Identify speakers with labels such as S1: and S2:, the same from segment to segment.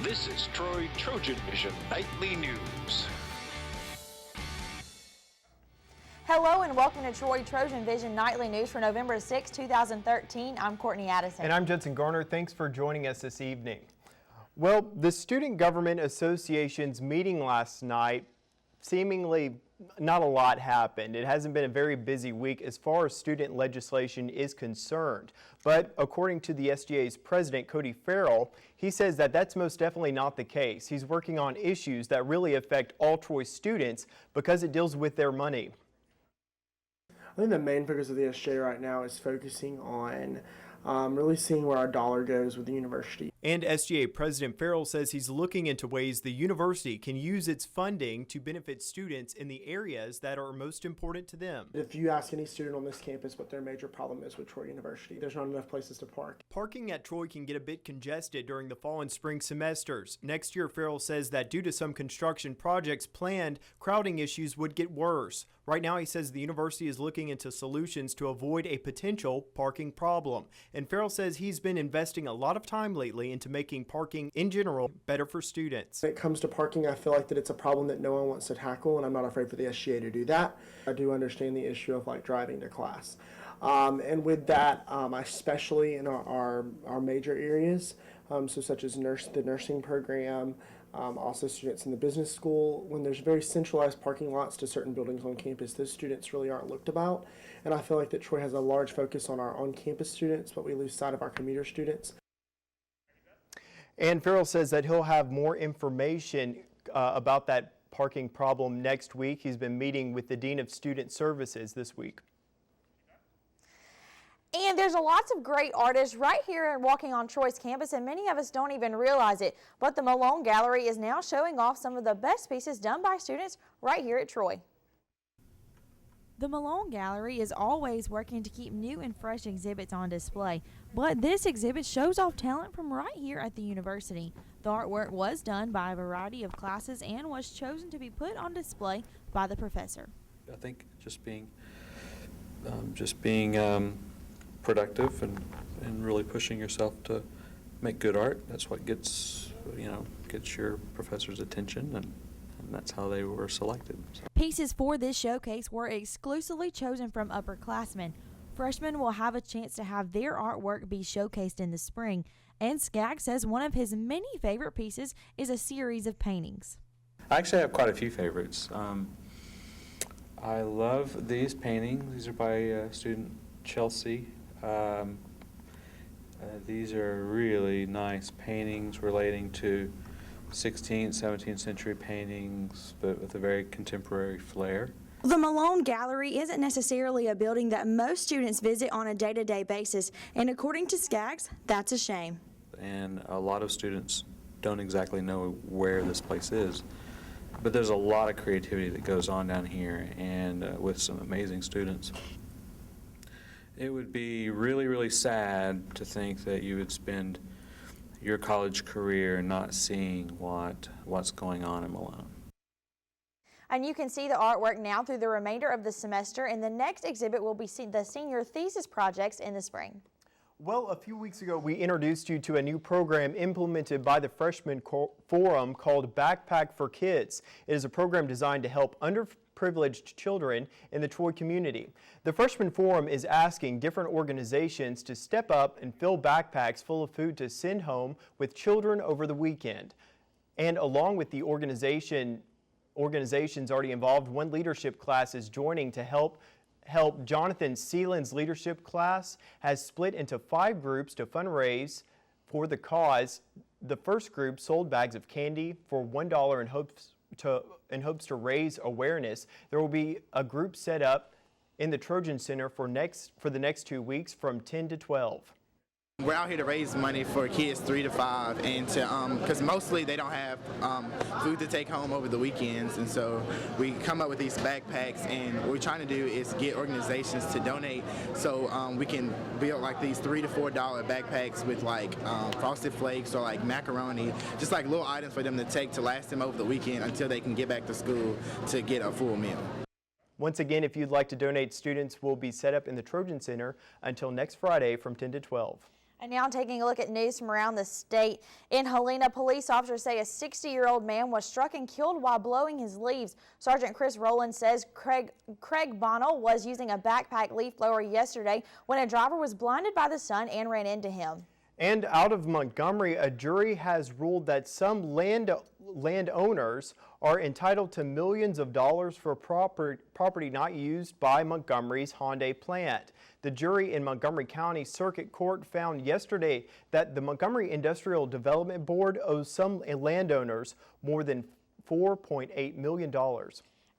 S1: This is TrojanVision Nightly News.
S2: Hello and welcome to TrojanVision Nightly News for November 6, 2013. I'm Courtney Addison.
S3: And I'm Judson Garner. Thanks for joining us this evening. Well, the Student Government Association's meeting last night, seemingly not a lot happened. It hasn't been a very busy week as far as student legislation is concerned. But according to the SGA's president, Cody Farrell, he says that that's most definitely not the case. He's working on issues that really affect all Troy students because it deals with their money.
S4: I think the main focus of the SJ right now is focusing on really seeing where our dollar goes with the university.
S3: And SGA President Farrell says he's looking into ways the university can use its funding to benefit students in the areas that are most important to them.
S4: If you ask any student on this campus what their major problem is with Troy University, there's not enough places to park.
S3: Parking at Troy can get a bit congested during the fall and spring semesters. Next year, Farrell says that due to some construction projects planned, crowding issues would get worse. Right now, he says the university is looking into solutions to avoid a potential parking problem. And Farrell says he's been investing a lot of time lately into making parking in general better for students.
S4: When it comes to parking, I feel like that it's a problem that no one wants to tackle, and I'm not afraid for the SGA to do that. I do understand the issue of driving to class. And with that, especially in our major areas, so such as the nursing program, also students in the business school, when there's very centralized parking lots to certain buildings on campus, those students really aren't looked about. And I feel like that Troy has a large focus on our on-campus students, but we lose sight of our commuter students.
S3: And Farrell says that he'll have more information about that parking problem next week. He's been meeting with the Dean of Student Services this week.
S2: And there's lots of great artists right here walking on Troy's campus, and many of us don't even realize it. But the Malone Gallery is now showing off some of the best pieces done by students right here at Troy. The Malone Gallery is always working to keep new and fresh exhibits on display, but this exhibit shows off talent from right here at the university. The artwork was done by a variety of classes and was chosen to be put on display by the professor.
S5: I think just being productive and really pushing yourself to make good art. That's what gets your professor's attention, and that's how they were selected. So.
S2: Pieces for this showcase were exclusively chosen from upperclassmen. Freshmen will have a chance to have their artwork be showcased in the spring, and Skaggs says one of his many favorite pieces is a series of paintings.
S5: I actually have quite a few favorites. I love these paintings. These are by student Chelsea. These are really nice paintings relating to 16th, 17th century paintings, but with a very contemporary flair.
S2: The Malone Gallery isn't necessarily a building that most students visit on a day-to-day basis, and according to Skaggs, that's a shame.
S5: And a lot of students don't exactly know where this place is, but there's a lot of creativity that goes on down here, and with some amazing students. It would be really, really sad to think that you would spend your college career not seeing what's going on in Malone.
S2: And you can see the artwork now through the remainder of the semester, and the next exhibit will be the senior thesis projects in the spring.
S3: Well, a few weeks ago, we introduced you to a new program implemented by the Freshman Forum called Backpack for Kids. It is a program designed to help underprivileged children in the Troy community. The Freshman Forum is asking different organizations to step up and fill backpacks full of food to send home with children over the weekend. And along with the organizations already involved, one leadership class is joining to help. Jonathan Seeland's leadership class has split into 5 groups to fundraise for the cause. The first group sold bags of candy for $1 in hopes to raise awareness. There will be a group set up in the Trojan Center for the next 2 weeks from 10 to 12.
S6: We're out here to raise money for kids 3 to 5, and to because mostly they don't have food to take home over the weekends, and so we come up with these backpacks, and what we're trying to do is get organizations to donate so we can build these $3 to $4 backpacks with Frosted Flakes or macaroni, just little items for them to take to last them over the weekend until they can get back to school to get a full meal.
S3: Once again, if you'd like to donate, students will be set up in the Trojan Center until next Friday from 10 to 12.
S2: And now taking a look at news from around the state. In Helena, police officers say a 60-year-old man was struck and killed while blowing his leaves. Sergeant Chris Rowland says Craig Bonnell was using a backpack leaf blower yesterday when a driver was blinded by the sun and ran into him.
S3: And out of Montgomery, a jury has ruled that some landowners are entitled to millions of dollars for property not used by Montgomery's Hyundai plant. The jury in Montgomery County Circuit Court found yesterday that the Montgomery Industrial Development Board owes some landowners more than $4.8 million.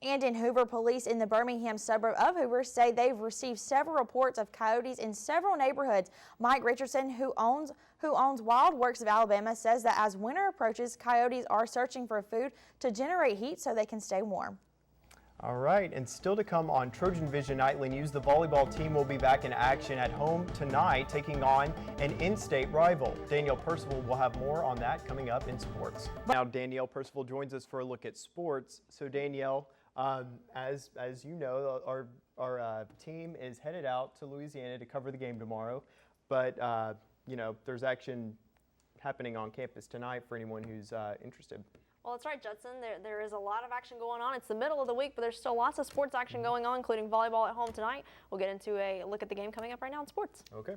S2: And in Hoover, police in the Birmingham suburb of Hoover say they've received several reports of coyotes in several neighborhoods. Mike Richardson, who owns Wild Works of Alabama, says that as winter approaches, coyotes are searching for food to generate heat so they can stay warm.
S3: All right, and still to come on TrojanVision Nightly News, the volleyball team will be back in action at home tonight, taking on an in-state rival. Danielle Percival will have more on that coming up in sports. Now, Danielle Percival joins us for a look at sports. So, Danielle, as you know, our team is headed out to Louisiana to cover the game tomorrow, but you know, there's action happening on campus tonight for anyone who's interested.
S7: Well, that's right, Judson. There is a lot of action going on. It's the middle of the week, but there's still lots of sports action going on, including volleyball at home tonight. We'll get into a look at the game coming up right now in sports.
S3: Okay.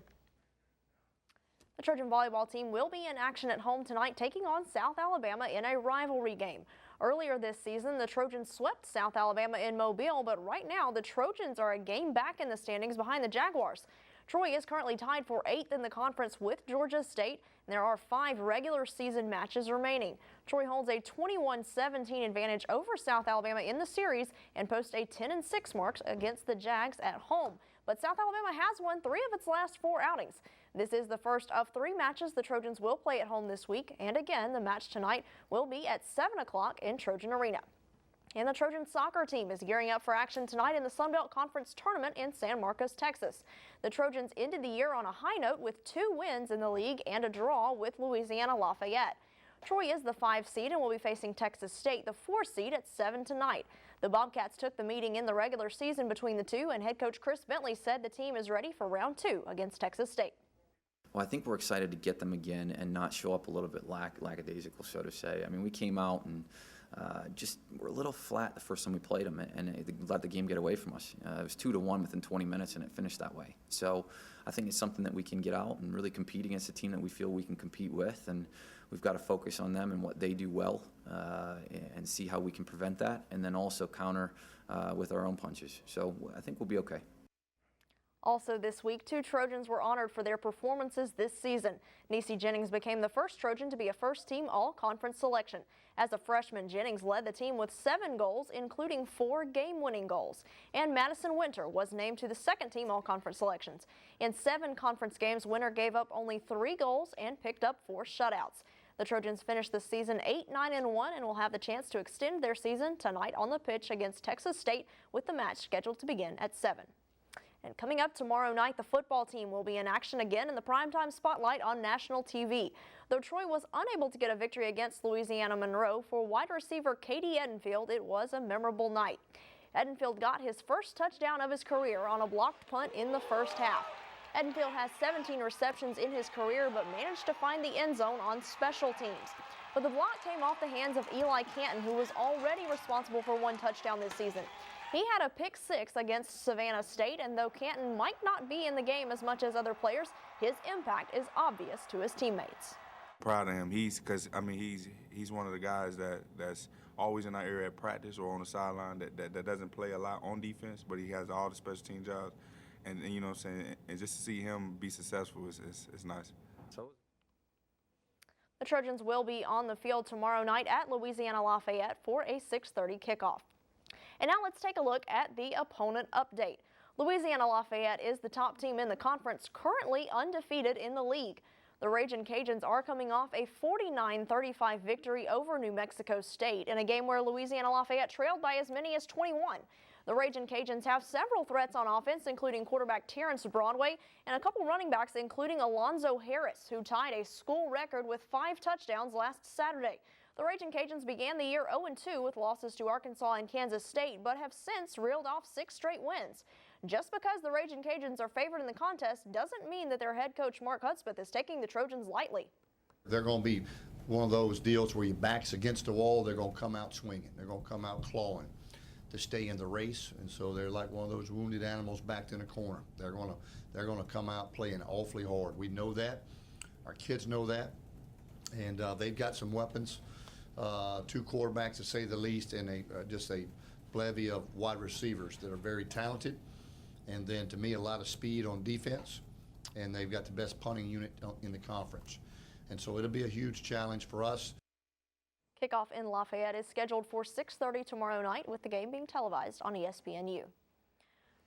S7: The Trojan volleyball team will be in action at home tonight, taking on South Alabama in a rivalry game. Earlier this season, the Trojans swept South Alabama in Mobile, but right now the Trojans are a game back in the standings behind the Jaguars. Troy is currently tied for 8th in the conference with Georgia State, and there are 5 regular season matches remaining. Troy holds a 21-17 advantage over South Alabama in the series and posts a 10-6 mark against the Jags at home. But South Alabama has won 3 of its last 4 outings. This is the first of 3 matches the Trojans will play at home this week, and again, the match tonight will be at 7 o'clock in Trojan Arena. And the Trojan soccer team is gearing up for action tonight in the Sun Belt Conference Tournament in San Marcos, Texas. The Trojans ended the year on a high note with 2 wins in the league and a draw with Louisiana Lafayette. Troy is the 5 seed and will be facing Texas State, the 4 seed, at 7 tonight. The Bobcats took the meeting in the regular season between the two, and head coach Chris Bentley said the team is ready for round 2 against Texas State.
S8: Well, I think we're excited to get them again and not show up a little bit lackadaisical, so to say. I mean, we came out and just were a little flat the first time we played them, and it let the game get away from us. It was 2-1 within 20 minutes, and it finished that way. So I think it's something that we can get out and really compete against a team that we feel we can compete with, and we've got to focus on them and what they do well and see how we can prevent that, and then also counter with our own punches. So I think we'll be okay.
S7: Also this week, 2 Trojans were honored for their performances this season. Niecy Jennings became the first Trojan to be a first-team all-conference selection. As a freshman, Jennings led the team with 7 goals, including 4 game-winning goals. And Madison Winter was named to the second-team all-conference selections. In 7 conference games, Winter gave up only 3 goals and picked up 4 shutouts. The Trojans finished the season 8-9-1 and will have the chance to extend their season tonight on the pitch against Texas State, with the match scheduled to begin at 7. And coming up tomorrow night, the football team will be in action again in the primetime spotlight on national TV. Though Troy was unable to get a victory against Louisiana Monroe, for wide receiver Katie Edenfield, it was a memorable night. Edenfield got his first touchdown of his career on a blocked punt in the first half. Edenfield has 17 receptions in his career, but managed to find the end zone on special teams. But the block came off the hands of Eli Canton, who was already responsible for 1 touchdown this season. He had a pick-6 against Savannah State, and though Canton might not be in the game as much as other players, his impact is obvious to his teammates.
S9: Proud of him. He's one of the guys that's always in our area at practice or on the sideline that doesn't play a lot on defense, but he has all the special team jobs, and you know what I'm saying, and just to see him be successful is nice.
S7: The Trojans will be on the field tomorrow night at Louisiana Lafayette for a 6:30 kickoff. And now let's take a look at the opponent update. Louisiana Lafayette is the top team in the conference, currently undefeated in the league. The Ragin' Cajuns are coming off a 49-35 victory over New Mexico State in a game where Louisiana Lafayette trailed by as many as 21. The Ragin' Cajuns have several threats on offense, including quarterback Terrence Broadway and a couple running backs, including Alonzo Harris, who tied a school record with 5 touchdowns last Saturday. The Ragin' Cajuns began the year 0-2 with losses to Arkansas and Kansas State, but have since reeled off 6 straight wins. Just because the Ragin' Cajuns are favored in the contest doesn't mean that their head coach Mark Hudspeth is taking the Trojans lightly.
S10: They're going to be one of those deals where your back's against the wall, they're going to come out swinging. They're going to come out clawing to stay in the race, and so they're like one of those wounded animals backed in a corner. They're going to come out playing awfully hard. We know that. Our kids know that, and they've got some weapons. 2 quarterbacks, to say the least, and just a bevy of wide receivers that are very talented, and then to me a lot of speed on defense, and they've got the best punting unit in the conference. And so it'll be a huge challenge for us.
S7: Kickoff in Lafayette is scheduled for 6:30 tomorrow night, with the game being televised on ESPNU.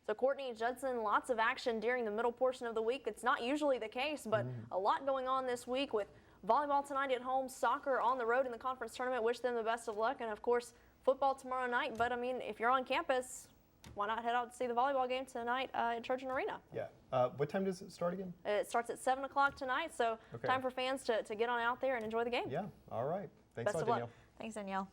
S7: So Courtney Judson, lots of action during the middle portion of the week. It's not usually the case, but a lot going on this week with volleyball tonight at home, soccer on the road in the conference tournament. Wish them the best of luck, and of course football tomorrow night. But I mean, if you're on campus, why not head out to see the volleyball game tonight at Trojan Arena?
S3: Yeah. What time does it start again?
S7: It starts at 7 o'clock tonight, so time for fans to get on out there and enjoy the game.
S3: Yeah. All right. Thanks
S7: Best
S3: a lot,
S7: of luck.
S3: Danielle.
S2: Thanks, Danielle.